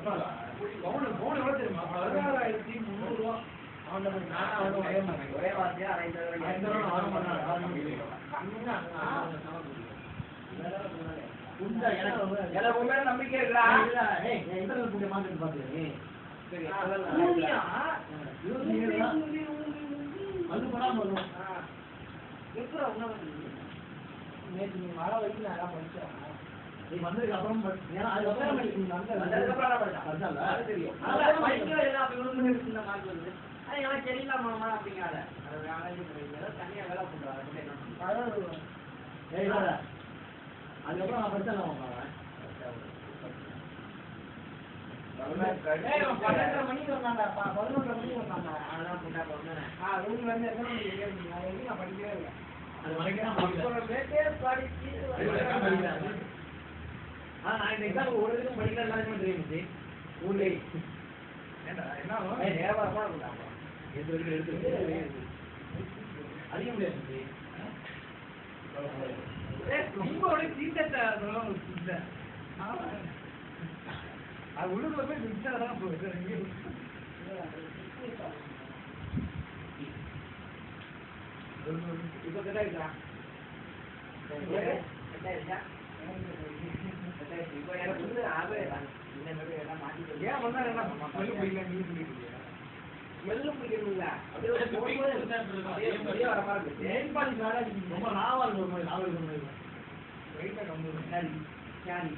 எவ்வளவு தெரியுமா? 16,300 ரூபா. ஒரே வார்த்தையா நம்பிக்கை இருக்கா? நேற்று நீ மழை வச்சு நான் படிச்சேன். நீ வந்ததுக்கு அப்புறம் எனக்கு தெரியல மாமா அப்படிங்காத தனியா வேலை பண்றாங்க. அதுக்கப்புறம் நான் படிச்சேன் 11:30 மணிக்கு வந்தாங்கப்பா. 11:30 மணிக்கு வந்தாங்க. அதான் ரூம்ல இருந்து எத்தனை மணிக்கு நான் படிக்கவே இல்லை. அது நான் இந்த எக்ஸாம் ஒரு இதுக்கும் படிக்கிற எல்லாருமே தெரியும். ஊர்ல வியாபாரமா அதிக முடியாது. ரொம்ப சீட்டை அது உள்ளூர்ல போய் மிக்சர் போகுது. இப்போ கேட்டா இப்போ எனக்கு வந்து ஆகவே ஏன் வந்தா என்ன ஸ்மெல்லு பிடிக்கல ஸ்மெல்லு பிடிக்கணும்ல அப்படியே வர மாதிரி இருக்கு. ரொம்ப நாவல் ஒரு மாதிரி நாவல் வெயிட்டா கம்மி. சரி சரி